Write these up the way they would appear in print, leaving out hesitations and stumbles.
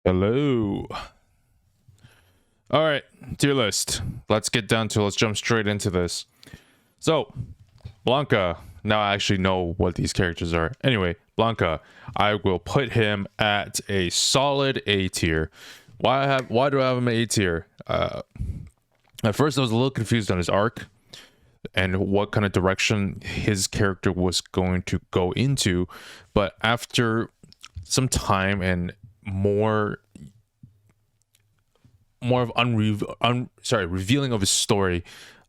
Hello. All right, tier list. Let's get down to let's jump straight into this. So, Blanca. Now I actually know what these characters are. Anyway, Blanca, I will put him at a solid A tier. Why do I have him at A tier? At first I was a little confused on his arc and what kind of direction his character was going to go into, but after some time and more of revealing of his story,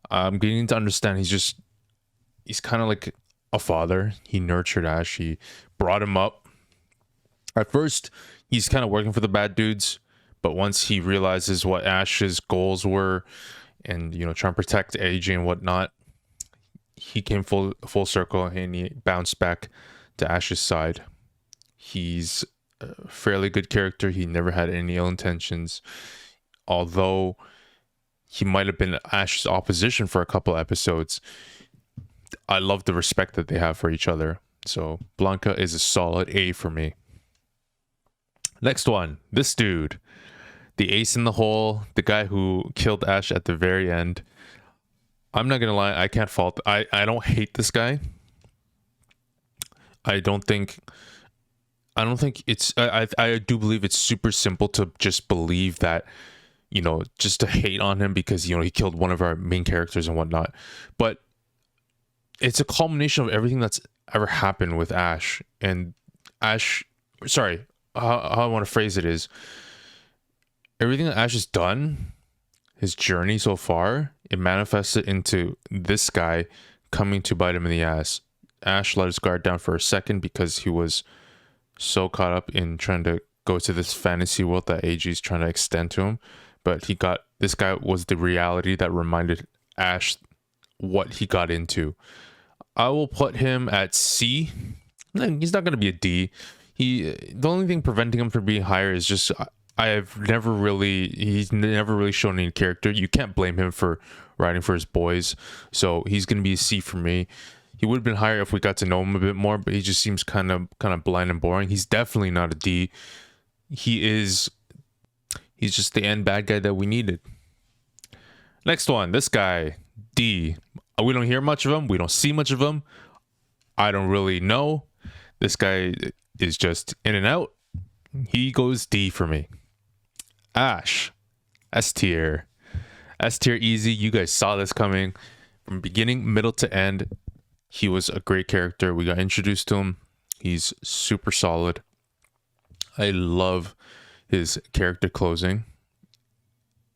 I'm getting to understand he's kind of like a father. He nurtured Ash. He brought him up. At first, he's kind of working for the bad dudes, but once he realizes what Ash's goals were, and trying to protect AJ and whatnot, he came full circle and he bounced back to Ash's side. He's a fairly good character. He never had any ill intentions, although he might have been Ash's opposition for a couple episodes. I love the respect that they have for each other. So Blanca is a solid A for me. Next one, this dude, the ace in the hole, the guy who killed Ash at the very end. I'm not gonna lie, I can't fault. I don't hate this guy. I don't think it's. I do believe it's super simple to just believe that, just to hate on him because he killed one of our main characters and whatnot. But it's a culmination of everything that's ever happened with Ash. And Ash, sorry, how I want to phrase it is, everything that Ash has done, his journey so far, it manifested into this guy coming to bite him in the ass. Ash let his guard down for a second because he was so caught up in trying to go to this fantasy world that AG is trying to extend to him. But this guy was the reality that reminded Ash what he got into. I will put him at C. He's not going to be a D. The only thing preventing him from being higher is just he's never really shown any character. You can't blame him for writing for his boys. So he's going to be a C for me. He would have been higher if we got to know him a bit more, but he just seems kind of bland and boring. He's definitely not a D. He's just the end bad guy that we needed. Next one, this guy, D. We don't hear much of him. We don't see much of him. I don't really know. This guy is just in and out. He goes D for me. Ash, S tier. S tier easy. You guys saw this coming from beginning, middle to end. He was a great character. We got introduced to him. He's super solid. I love his character closing.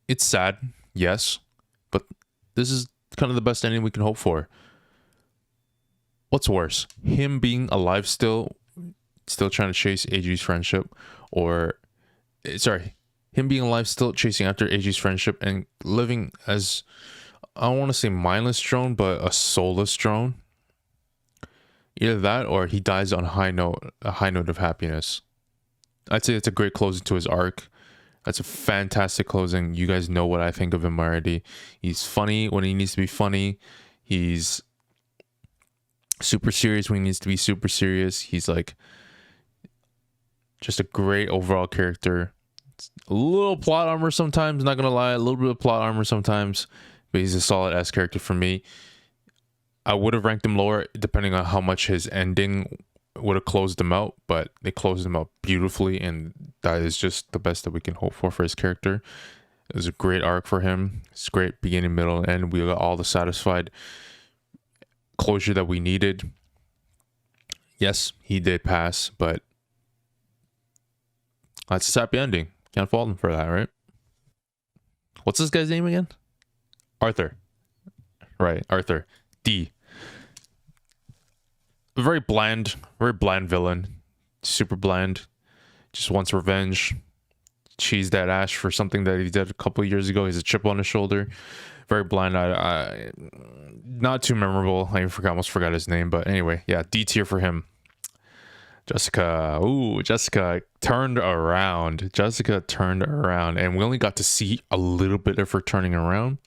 It's sad, yes, but this is kind of the best ending we can hope for. What's worse, him being alive still trying to chase AG's friendship, him being alive still chasing after AG's friendship and living as, I don't want to say mindless drone, but a soulless drone. Either that or he dies on a high note of happiness. I'd say it's a great closing to his arc. That's a fantastic closing. You guys know what I think of him already. He's funny when he needs to be funny. He's super serious when he needs to be super serious. He's like just a great overall character. It's a little plot armor sometimes, not gonna lie, a little bit of plot armor sometimes, but he's a solid ass character for me. I would have ranked him lower depending on how much his ending would have closed him out, but they closed him out beautifully, and that is just the best that we can hope for his character. It was a great arc for him. It's great beginning, middle, and end. We got all the satisfied closure that we needed. Yes, he did pass, but that's a happy ending. Can't fault him for that, right? What's this guy's name again? Arthur. Right, Arthur. D. Very bland villain. Super bland. Just wants revenge. Cheesed at Ash for something that he did a couple of years ago. He has a chip on his shoulder. Very bland. Not too memorable. I almost forgot his name. But anyway, yeah, D tier for him. Jessica. Ooh, Jessica turned around. And we only got to see a little bit of her turning around.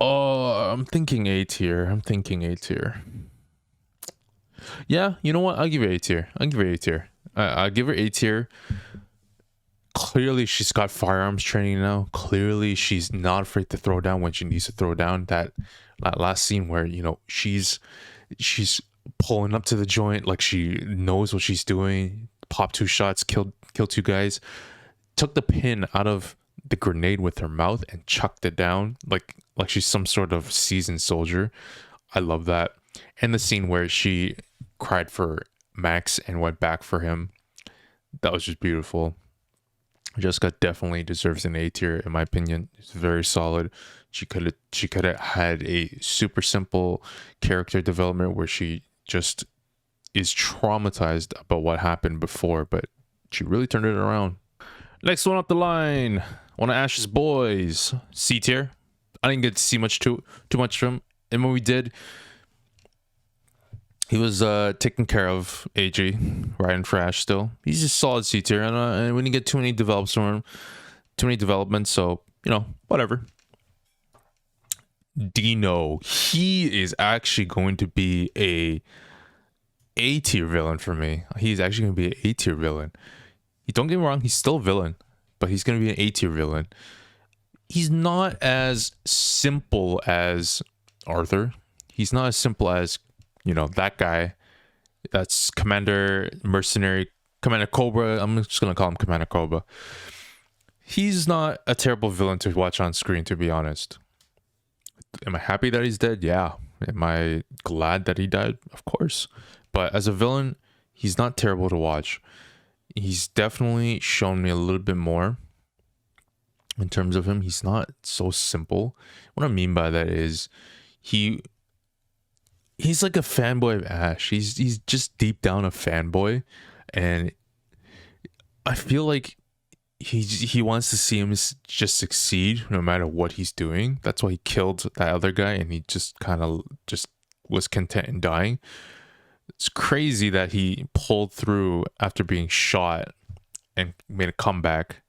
Oh, I'm thinking A tier. Yeah, you know what? I'll give her A tier. I'll give her A tier. Clearly, she's got firearms training now. Clearly, she's not afraid to throw down when she needs to throw down. That last scene where, you know, she's pulling up to the joint like she knows what she's doing. Pop 2 shots, kill 2 guys. Took the pin out of the grenade with her mouth and chucked it down like she's some sort of seasoned soldier. I love that. And the scene where she cried for Max and went back for him. That was just beautiful. Jessica definitely deserves an A tier in my opinion. It's very solid. She could have had a super simple character development where she just is traumatized about what happened before, but she really turned it around. Next one up the line, one of Ash's boys, C tier. I didn't get to see too much from him, and when we did, he was taking care of AG, riding for Ash still. He's just solid C tier, and we didn't get too many develops from him, too many developments, so, you know, whatever. Dino, he is actually going to be A tier villain for me. He's actually going to be an A tier villain. Don't get me wrong, he's still a villain, but he's going to be an A tier villain. He's not as simple as Arthur. He's not as simple as, you know, that guy. That's Commander Cobra. I'm just going to call him Commander Cobra. He's not a terrible villain to watch on screen, to be honest. Am I happy that he's dead? Yeah. Am I glad that he died? Of course. But as a villain, he's not terrible to watch. He's definitely shown me a little bit more in terms of him. He's not so simple. What I mean by that is he's like a fanboy of Ash. He's just deep down a fanboy, and I feel like he wants to see him just succeed no matter what he's doing. That's why he killed that other guy, and he just kind of just was content in dying. It's crazy that he pulled through after being shot and made a comeback.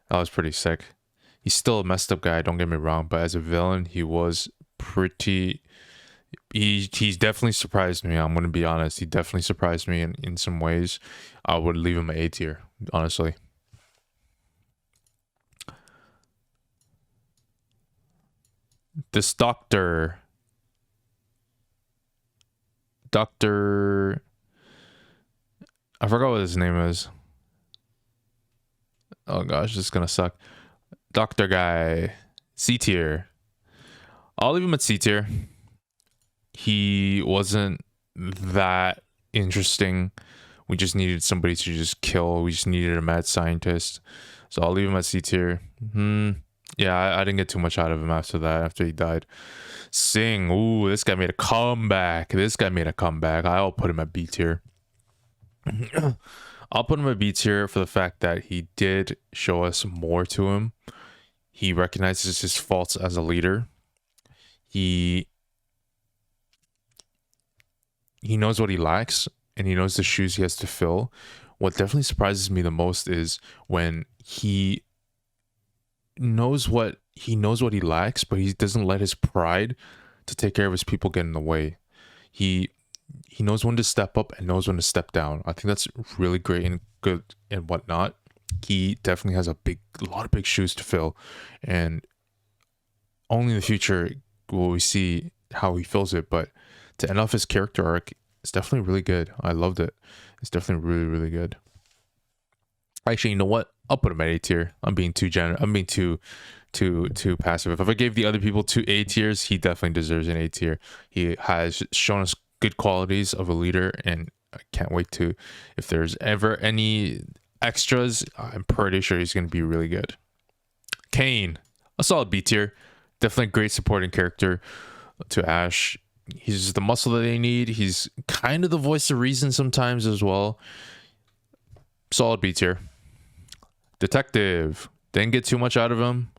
That was pretty sick. He's still a messed up guy, don't get me wrong, but as a villain, he was pretty... He's definitely surprised me. I'm going to be honest. He definitely surprised me in some ways. I would leave him an A tier, honestly. This Dr. I forgot what his name is. Oh gosh, this is gonna suck. Doctor guy, C tier. I'll leave him at C tier. He wasn't that interesting. We just needed somebody to just kill. We just needed a mad scientist. So I'll leave him at C tier. Yeah, I didn't get too much out of him after that, after he died. Sing, ooh, this guy made a comeback. I'll put him at B tier. I'll put him at B tier for the fact that he did show us more to him. He recognizes his faults as a leader. He knows what he lacks, and he knows the shoes he has to fill. What definitely surprises me the most is when he knows what he lacks, but he doesn't let his pride to take care of his people get in the way. He knows when to step up and knows when to step down. I think that's really great and good and whatnot. He definitely has a lot of big shoes to fill, and only in the future will we see how he fills it. But to end off his character arc, it's definitely really good. I loved it. It's definitely really, really good. Actually, you know what? I'll put him at A tier. I'm being too generous. I'm being too passive. If I gave the other people 2 A tiers, he definitely deserves an A tier. He has shown us good qualities of a leader, and I can't wait to, if there's ever any extras, I'm pretty sure he's going to be really good. Kane, a solid B tier. Definitely a great supporting character to Ash. He's the muscle that they need. He's kind of the voice of reason sometimes as well. Solid B tier. Detective, didn't get too much out of him.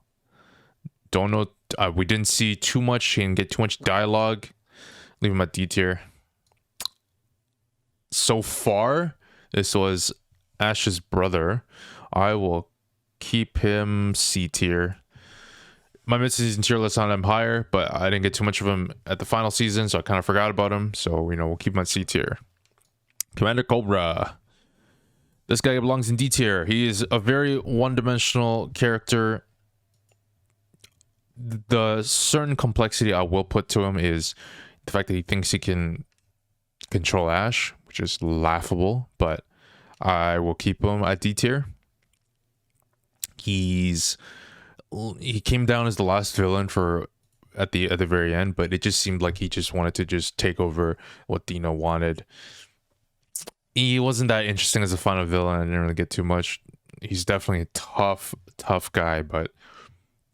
Don't know. We didn't see too much. He didn't get too much dialogue. Leave him at D tier. So far, this was Ash's brother. I will keep him C tier. My mid-season tier list on him higher, but I didn't get too much of him at the final season, so I kind of forgot about him. So, you know, we'll keep him on C tier. Commander Cobra. This guy belongs in D tier. He is a very one-dimensional character. The certain complexity I will put to him is the fact that he thinks he can control Ash, which is laughable, but I will keep him at D tier. He came down as the last villain for at the very end, but it just seemed like he just wanted to just take over what Dino wanted. He wasn't that interesting as a final villain. I didn't really get too much. He's definitely a tough guy, but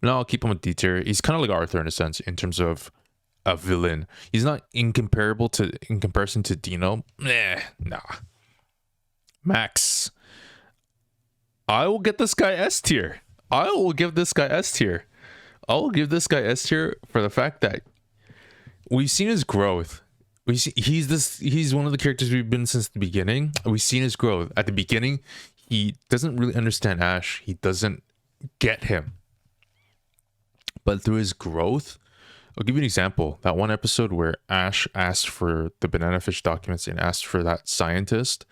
no, I'll keep him with D tier. He's kind of like Arthur in a sense in terms of a villain. He's not in comparison to Dino. Nah. Max. I will get this guy S tier. I will give this guy S tier. I will give this guy S tier for the fact that we've seen his growth. He's one of the characters we've been since the beginning. We've seen his growth. At the beginning, he doesn't really understand Ash. He doesn't get him. But through his growth, I'll give you an example. That one episode where Ash asked for the banana fish documents and asked for that scientist,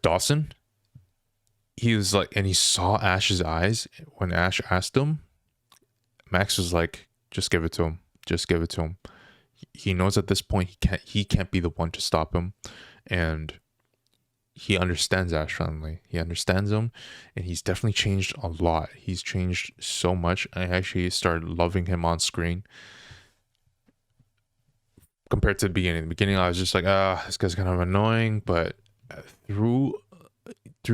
Dawson. He was like, and he saw Ash's eyes when Ash asked him. Max was like, just give it to him. Just give it to him. He knows at this point he can't be the one to stop him, and he understands Ash finally. He understands him, and he's definitely changed a lot. He's changed so much. I actually started loving him on screen compared to the beginning. In the beginning, I was just like, this guy's kind of annoying, but through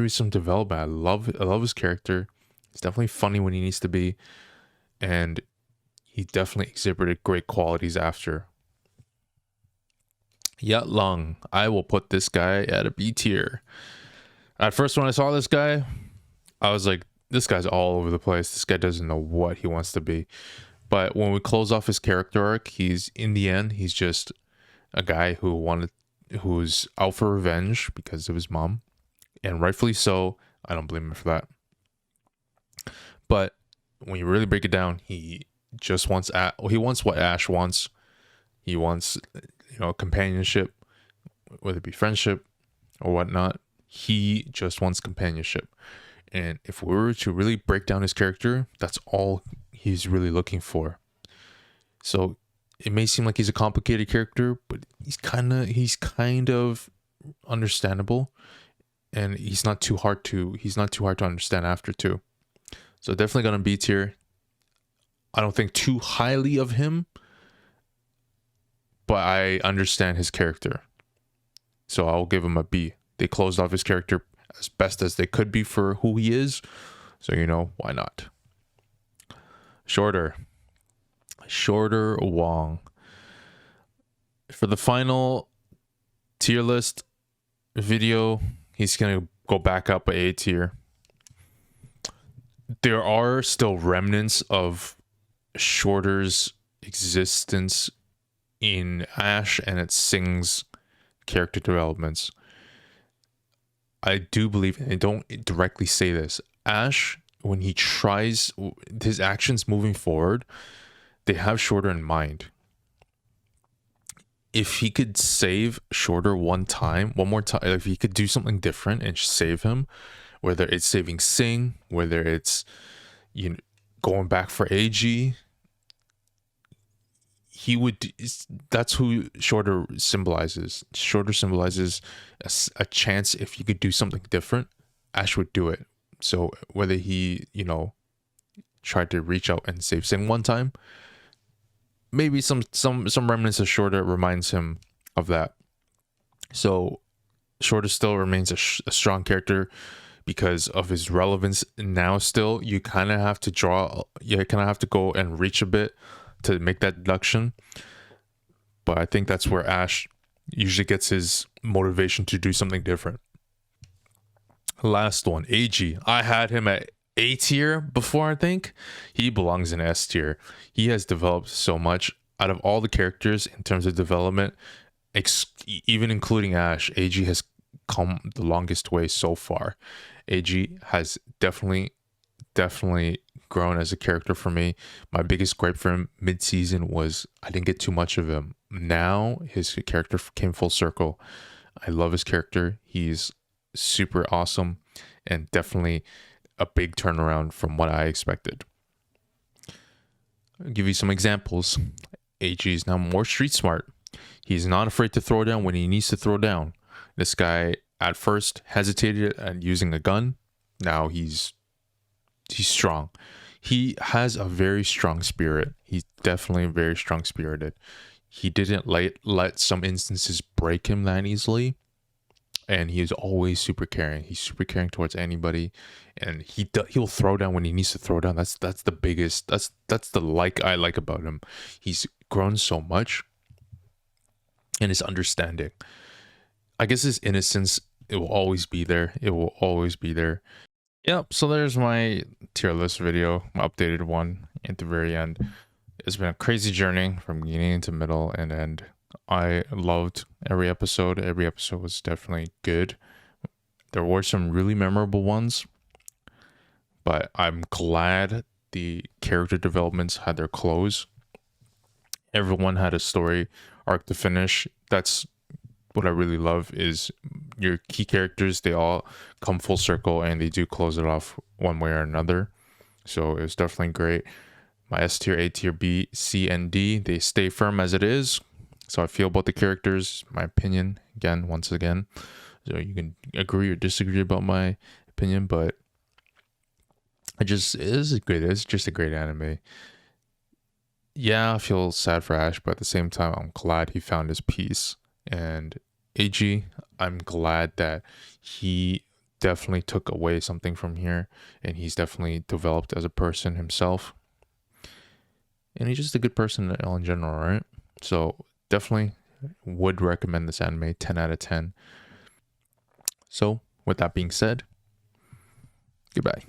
some development, I love his character. He's definitely funny when he needs to be, and he definitely exhibited great qualities after. Yat Lung, I will put this guy at a B tier. At first, when I saw this guy, I was like, this guy's all over the place. This guy doesn't know what he wants to be. But when we close off his character arc, he's just a guy who's out for revenge because of his mom, and rightfully so. I don't blame him for that. But when you really break it down, he just wants what Ash wants. He wants, companionship, whether it be friendship or whatnot. He just wants companionship. And if we were to really break down his character, that's all he's really looking for. So it may seem like he's a complicated character, but he's kind of understandable, and he's not too hard to understand after too. So definitely gonna be tier. I don't think too highly of him, but I understand his character, so I'll give him a B. They closed off his character as best as they could be for who he is, so why not. Shorter Wong. For the final tier list video, he's gonna go back up a tier. There are still remnants of Shorter's existence in Ash and it Sing's character developments. I do believe, and I don't directly say this, Ash, when he tries his actions moving forward, they have Shorter in mind. If he could save Shorter one more time, if he could do something different and save him, whether it's saving Sing, whether it's going back for AG, that's who Shorter symbolizes. Shorter symbolizes a chance. If he could do something different, Ash would do it. So whether he tried to reach out and save Sing one time, maybe some remnants of Shorter reminds him of that. So Shorter still remains a strong character because of his relevance now. Still, you kind of have to go and reach a bit to make that deduction, but I think that's where Ash usually gets his motivation to do something different. Last one, AG. I had him at A tier before. I think he belongs in S tier. He has developed so much out of all the characters in terms of development, even including Ash. AG has come the longest way so far. AG has definitely grown as a character for me. My biggest gripe for him mid-season was I didn't get too much of him. Now his character came full circle. I love his character. He's super awesome, and definitely a big turnaround from what I expected. I'll give you some examples. AG is now more street smart. He's not afraid to throw down when he needs to throw down. This guy at first hesitated at using a gun. Now he's strong. He has a very strong spirit. He's definitely very strong spirited. He didn't let some instances break him that easily, and he is always super caring. He's super caring towards anybody, and he'll throw down when he needs to throw down. That's the biggest. That's the I like about him. He's grown so much, and his understanding. I guess his innocence, it will always be there. It will always be there. Yep. So there's my tier list video, my updated one at the very end. It's been a crazy journey from beginning to middle and end. I loved every episode. Every episode was definitely good. There were some really memorable ones, but I'm glad the character developments had their close. Everyone had a story arc to finish. That's what I really love, is your key characters, they all come full circle and they do close it off one way or another. So it was definitely great. My S tier, A tier, B, C, and D, they stay firm as it is. So I feel about the characters, my opinion, once again. So you can agree or disagree about my opinion, but it is great. It's just a great anime. Yeah, I feel sad for Ash, but at the same time, I'm glad he found his peace. And AG, I'm glad that he definitely took away something from here, and he's definitely developed as a person himself. And he's just a good person in general, right? So definitely would recommend this anime, 10 out of 10. So with that being said, goodbye.